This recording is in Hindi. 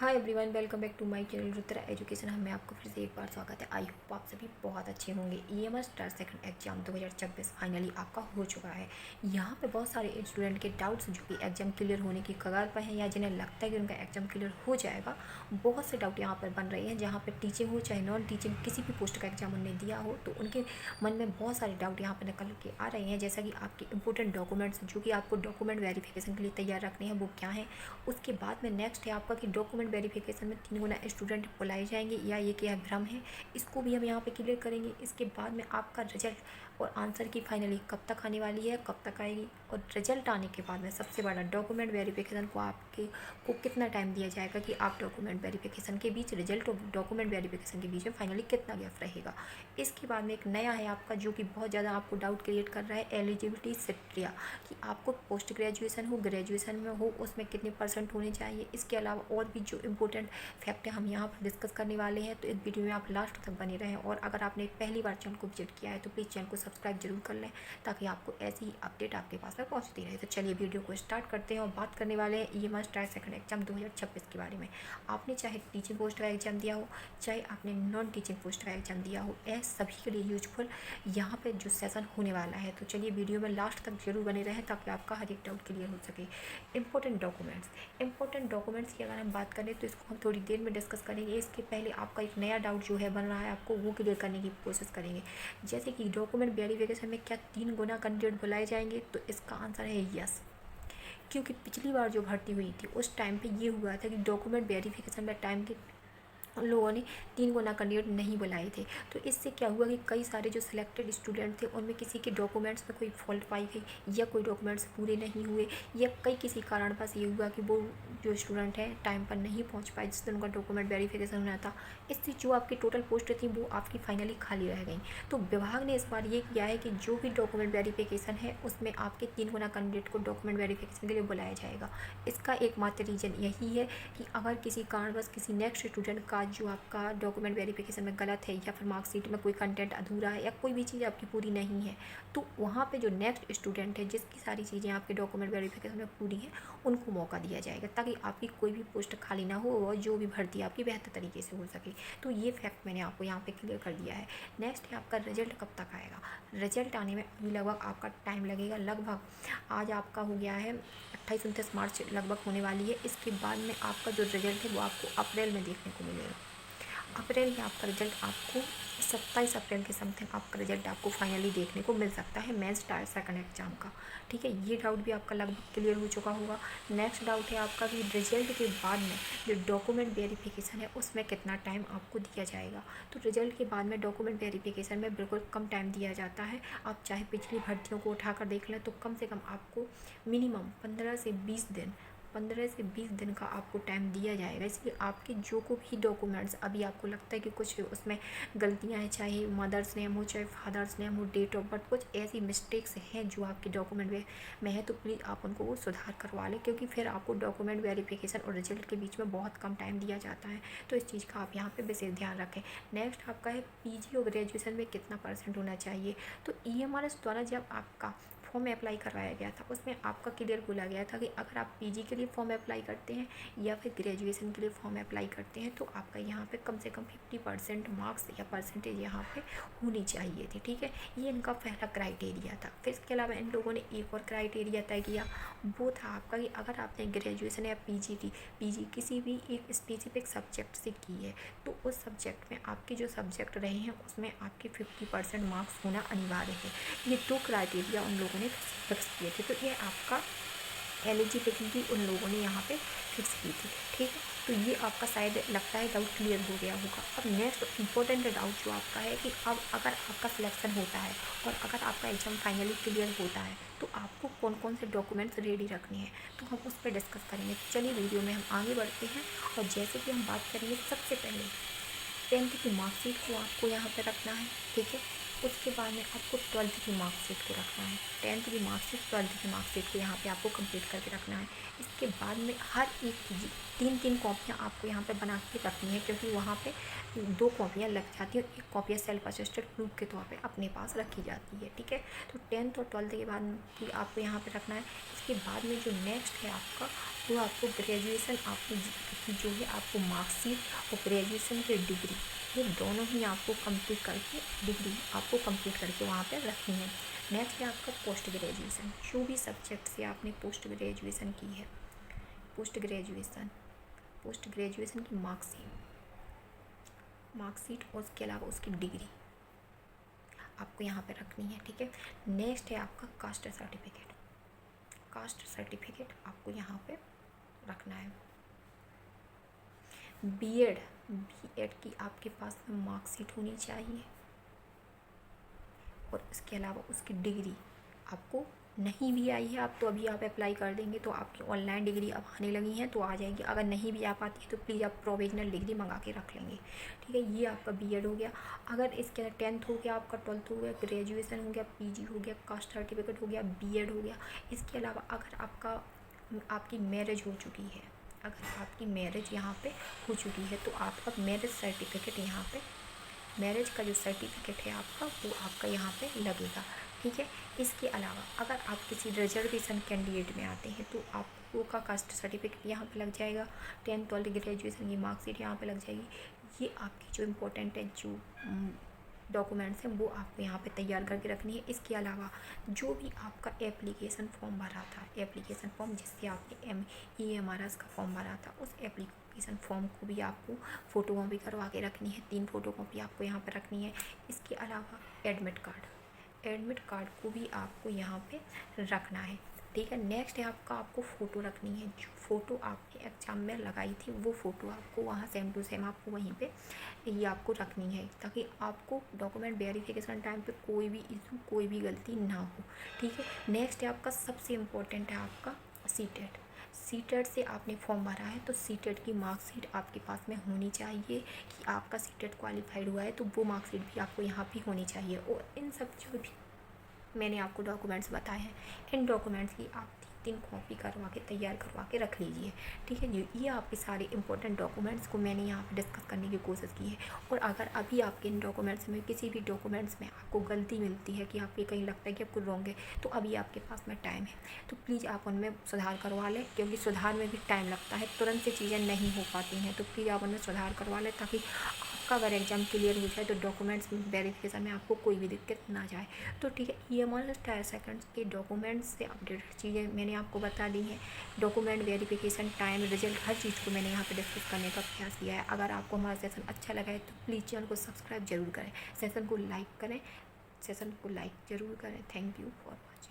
Hi everyone, welcome back to my channel Rudra education. हमें आपको फिर से एक बार स्वागत है। आई होप आप सभी बहुत अच्छे होंगे। EMS star second exam 2026 finally आपका हो चुका है। यहाँ पे बहुत सारे स्टूडेंट के डाउट्स जो कि एग्जाम क्लियर होने की कगार पर हैं या जिन्हें लगता है कि उनका एग्जाम क्लियर हो जाएगा, बहुत से डाउट यहाँ पर बन रहे हैं। जहाँ पर टीचिंग हो चाहे नॉन टीचिंग, किसी भी पोस्ट का एग्जाम उन्होंने दिया हो, तो उनके मन में बहुत सारे डाउट यहाँ पर निकल के आ रहे हैं। जैसा कि आपके इंपॉर्टेंट डॉक्यूमेंट्स जो कि आपको डॉक्यूमेंट वेरिफिकेशन के लिए तैयार रखने हैं, वो क्या है। उसके बाद में नेक्स्ट है आपका कि डॉक्यूमेंट वेरिफिकेशन में 3 गुना स्टूडेंट बुलाए जाएंगे या ये क्या भ्रम है, इसको भी हम यहाँ पे क्लियर करेंगे। इसके बाद में आपका रिजल्ट और आंसर की फाइनली कब तक आने वाली है, कब तक आएगी, और रिजल्ट आने के बाद में सबसे बड़ा डॉक्यूमेंट वेरिफिकेशन को आपके को कितना टाइम दिया जाएगा कि आप डॉक्यूमेंट वेरिफिकेशन के बीच, रिजल्ट और डॉक्यूमेंट वेरिफिकेशन के बीच में फाइनली कितना गैप रहेगा। इसके बाद में एक नया है आपका जो कि बहुत ज़्यादा आपको डाउट क्रिएट कर रहा है, एलिजिबिलिटी क्राइटेरिया, कि आपको पोस्ट ग्रेजुएशन हो, ग्रेजुएशन में हो, उसमें कितने % होने चाहिए। इसके अलावा और भी जो इम्पोर्टेंट फैक्ट है हम यहाँ पर डिस्कस करने वाले हैं, तो इस वीडियो में आप लास्ट तक बने रहें। और अगर आपने पहली बार चैनल को विजिट किया है तो प्लीज़ चैनल को सब्सक्राइब जरूर कर लें, ताकि आपको ऐसी ही अपडेट आपके पास में पहुँचती रहे। तो चलिए वीडियो को स्टार्ट करते हैं और बात करने वाले हैं ईएमएस स्टार सेकंड एग्जाम 2026 के बारे में। आपने चाहे टीचिंग पोस्ट का एग्जाम दिया हो, चाहे आपने नॉन टीचिंग पोस्ट का एग्जाम दिया हो, सभी के लिए यूजफुल यहाँ पे जो सेशन होने वाला है। तो चलिए वीडियो में लास्ट तक जरूर बने रहें, ताकि आपका हर एक डाउट क्लियर हो सके। इंपॉर्टेंट डॉक्यूमेंट्स की अगर हम बात करें तो इसको हम थोड़ी देर में डिस्कस करेंगे। इसके पहले आपका एक नया डाउट जो है बन रहा है, आपको वो क्लियर करने की कोशिश करेंगे। जैसे कि डॉक्यूमेंट वेरिफिकेशन में क्या 3 गुना कैंडिडेट बुलाए जाएंगे, तो इसका आंसर है यस। क्योंकि पिछली बार जो भर्ती हुई थी उस टाइम पे ये हुआ था कि डॉक्यूमेंट वेरिफिकेशन में टाइम के उन लोगों ने 3 गुना कैंडिडेट नहीं बुलाए थे। तो इससे क्या हुआ कि कई सारे जो सिलेक्टेड स्टूडेंट थे उनमें किसी के डॉक्यूमेंट्स में कोई फॉल्ट पाई गई, या कोई डॉक्यूमेंट्स पूरे नहीं हुए, या कई किसी कारण बस ये हुआ कि वो जो स्टूडेंट है टाइम पर नहीं पहुंच पाए जिससे उनका डॉक्यूमेंट वेरिफिकेशन होना था। इससे जो आपकी टोटल पोस्ट थी वो आपकी फाइनली खाली रह गई। तो विभाग ने इस बार ये किया है कि जो भी डॉक्यूमेंट वेरिफिकेशन है उसमें आपके 3 गुना कैंडिडेट को डॉक्यूमेंट वेरिफिकेशन के लिए बुलाया जाएगा। इसका एकमात्र रीज़न यही है कि अगर किसी कारणवश किसी नेक्स्ट स्टूडेंट का जो आपका डॉक्यूमेंट वेरिफिकेशन में गलत है, या फिर मार्कशीट में कोई कंटेंट अधूरा है, या कोई भी चीज़ आपकी पूरी नहीं है, तो वहाँ पे जो नेक्स्ट स्टूडेंट है जिसकी सारी चीज़ें आपके डॉक्यूमेंट वेरिफिकेशन में पूरी हैं, उनको मौका दिया जाएगा, ताकि आपकी कोई भी पोस्ट खाली ना हो और जो भी भर्ती आपकी बेहतर तरीके से हो सके। तो ये फैक्ट मैंने आपको यहाँ पे क्लियर कर दिया है। नेक्स्ट है आपका रिजल्ट कब तक आएगा। रिजल्ट आने में अभी लगभग आपका टाइम लगेगा। लगभग आज आपका हो गया है 28-29 मार्च लगभग होने वाली है। इसके बाद में आपका जो रिजल्ट है वो आपको अप्रैल में देखने को मिलेगा। अप्रैल में आपका रिजल्ट आपको 27 अप्रैल के समथिंग आपका रिजल्ट आपको फाइनली देखने को मिल सकता है मेंस टायर सेकंड एग्जाम का। ठीक है, ये डाउट भी आपका लगभग क्लियर हो चुका होगा। नेक्स्ट डाउट है आपका कि रिजल्ट के बाद में जो डॉक्यूमेंट वेरिफिकेशन है उसमें कितना टाइम आपको दिया जाएगा। तो रिजल्ट के बाद में डॉक्यूमेंट वेरिफिकेशन में बिल्कुल कम टाइम दिया जाता है। आप चाहे पिछली भर्तियों को उठाकर देख लें तो कम से कम आपको मिनिमम 15 से 20 दिन का आपको टाइम दिया जाएगा। इसलिए आपके जो को भी डॉक्यूमेंट्स अभी आपको लगता है कि कुछ उसमें गलतियां हैं, चाहे मदर्स नेम हो चाहे फादर्स नेम हो, डेट ऑफ बर्थ, कुछ ऐसी मिस्टेक्स हैं जो आपके डॉक्यूमेंट में है, तो प्लीज़ आप उनको वो सुधार करवा लें, क्योंकि फिर आपको डॉक्यूमेंट वेरिफिकेशन और रिजल्ट के बीच में बहुत कम टाइम दिया जाता है। तो इस चीज़ का आप यहाँ पर विशेष ध्यान रखें। नेक्स्ट आपका है पीजी और ग्रेजुएशन में कितना % होना चाहिए। तो ईएमआरएस द्वारा जब आपका फॉर्म अप्लाई करवाया गया था उसमें आपका क्लियर बोला गया था कि अगर आप पीजी के लिए फॉर्म अप्लाई करते हैं या फिर ग्रेजुएशन के लिए फॉर्म अप्लाई करते हैं, तो आपका यहाँ पे कम से कम 50% मार्क्स या परसेंटेज यहाँ पे होनी चाहिए थी। ठीक है, ये इनका पहला क्राइटेरिया था। फिर इसके अलावा इन लोगों ने एक और क्राइटेरिया तय किया, वो था आपका कि अगर आपने ग्रेजुएशन या पीजी किसी भी एक स्पेसिफिक सब्जेक्ट से की है, तो उस सब्जेक्ट में आपके जो सब्जेक्ट रहे हैं उसमें आपके 50% मार्क्स होना अनिवार्य है। ये 2 क्राइटेरिया उन लोगों ने फिक्स किए थे। तो ये आपका एलिजिबिलिटी उन लोगों ने यहाँ पे फिक्स की थी। ठीक है, तो ये आपका शायद लगता है डाउट क्लियर हो गया होगा। अब नेक्स्ट इंपॉर्टेंट डाउट जो आपका है कि अब अगर आपका सिलेक्शन होता है और अगर आपका एग्जाम फाइनली क्लियर होता है, तो आपको कौन कौन से डॉक्यूमेंट्स रेडी रखने हैं, तो हम उस पर डिस्कस करेंगे। चलिए वीडियो में हम आगे बढ़ते हैं, और जैसे कि हम बात करेंगे, सबसे पहले 10th की मार्कशीट को आपको यहाँ पर रखना है। ठीक है, उसके बाद में आपको 12th की मार्कशीट को रखना है। 10th की मार्कशीट, 12th की मार्कशीट को यहाँ पे आपको कंप्लीट करके रखना है। इसके बाद में हर एक की 3-3 कॉपियाँ आपको यहाँ पे बना के रखनी है, क्योंकि वहाँ पे 2 कॉपियाँ लग जाती हैं और एक कॉपियाँ सेल्फ अटेस्टेड प्रूफ के तौर पे अपने पास रखी जाती है, ठीक है। तो 10th और 12th के बाद भी आपको यहाँ पे रखना है। इसके बाद में जो नेक्स्ट है आपका, वो आपको ग्रेजुएशन, आपको जो है आपको मार्कशीट और ग्रेजुएशन की डिग्री, ये दोनों ही आपको कंप्लीट करके, डिग्री आपको कंप्लीट करके वहाँ पे रखनी है। नेक्स्ट है आपका पोस्ट ग्रेजुएशन, जो भी सब्जेक्ट से आपने पोस्ट ग्रेजुएशन की है, पोस्ट ग्रेजुएशन की मार्कशीट और उसके अलावा उसकी डिग्री आपको यहाँ पे रखनी है, ठीक है। नेक्स्ट है आपका कास्ट सर्टिफिकेट आपको यहाँ पे रखना है। बीएड की आपके पास में मार्कशीट होनी चाहिए और इसके अलावा उसकी डिग्री आपको नहीं भी आई है आप, तो अभी आप अप्लाई कर देंगे तो आपकी ऑनलाइन डिग्री अब आने लगी हैं तो आ जाएगी। अगर नहीं भी आ पाती है तो प्लीज़ आप प्रोविजनल डिग्री मंगा के रख लेंगे, ठीक है। ये आपका बीएड हो गया। अगर इसके अंदर 10th हो गया, आपका 12th हो गया, ग्रेजुएशन हो गया, पीजी हो गया, कास्ट सर्टिफिकेट हो गया, बीएड हो गया। इसके अलावा अगर आपकी मैरिज हो चुकी है, अगर आपकी मैरिज यहाँ पे हो चुकी है तो आपका मैरिज सर्टिफिकेट यहाँ पे, मैरिज का जो सर्टिफिकेट है आपका, वो आपका यहाँ पे लगेगा, ठीक है। इसके अलावा अगर आप किसी रिजर्वेशन कैंडिडेट में आते हैं तो आपको का कास्ट सर्टिफिकेट यहाँ पे लग जाएगा, 10th 12th ग्रेजुएशन की मार्कशीट यहाँ पे लग जाएगी। ये आपकी जो इम्पोर्टेंट है, जो डॉक्यूमेंट्स हैं, वो आपको यहाँ पे तैयार करके रखनी है। इसके अलावा जो भी आपका एप्लीकेशन फॉर्म भरा था, एप्लीकेशन फॉर्म जिससे आपने EMRS का फॉर्म भरा था, उस एप्लीकेशन फॉर्म को भी आपको फ़ोटो कॉपी करवा के रखनी है। 3 फ़ोटो कॉपी आपको यहाँ पर रखनी है। इसके अलावा एडमिट कार्ड को भी आपको यहाँ पे रखना है, ठीक है। नेक्स्ट है आपको फ़ोटो रखनी है। जो फ़ोटो आपने एग्ज़ाम में लगाई थी, वो फ़ोटो आपको वहाँ सेम टू सेम आपको वहीं पे ये आपको रखनी है, ताकि आपको डॉक्यूमेंट वेरिफिकेशन टाइम पे कोई भी इशू, कोई भी गलती ना हो, ठीक है। नेक्स्ट है आपका सबसे इम्पोर्टेंट है आपका सीटेट से आपने फॉर्म भरा है तो सीटेट की मार्कशीट आपके पास में होनी चाहिए कि आपका सीटेट क्वालिफाइड हुआ है, तो वो मार्कशीट भी आपको यहाँ पे होनी चाहिए। और इन सब जो भी मैंने आपको डॉक्यूमेंट्स बताए हैं, इन डॉक्यूमेंट्स की आप 3 कॉपी करवा के तैयार करवा के रख लीजिए, ठीक है जी। ये आपके सारे इंपॉर्टेंट डॉक्यूमेंट्स को मैंने यहाँ पे डिस्कस करने की कोशिश की है। और अगर अभी आपके इन डॉक्यूमेंट्स में किसी भी डॉक्यूमेंट्स में आपको गलती मिलती है, कि आपके कहीं लगता है कि आपको रॉन्ग है, तो अभी आपके पास में टाइम है, तो प्लीज़ आप उनमें सुधार करवा लें, क्योंकि सुधार में भी टाइम लगता है, तुरंत से चीज़ें नहीं हो पाती हैं। तो प्लीज़ आप उनमें सुधार करवा लें, ताकि आपका अगर एग्ज़ाम क्लियर हो जाए तो डॉक्यूमेंट्स वेरिफिकेशन में आपको कोई भी दिक्कत ना जाए। तो ठीक है, EMRS टायर सेकंड्स के डॉक्यूमेंट्स से अपडेटेड चीज़ें मैंने आपको बता दी हैं। डॉक्यूमेंट वेरिफिकेशन, टाइम, रिजल्ट, हर चीज़ को मैंने यहाँ पे डिस्कस करने का प्रयास किया है। अगर आपको हमारा सेशन अच्छा लगा है तो प्लीज़ चैनल को सब्सक्राइब जरूर करें, सेशन को लाइक ज़रूर करें। Thank you for watching.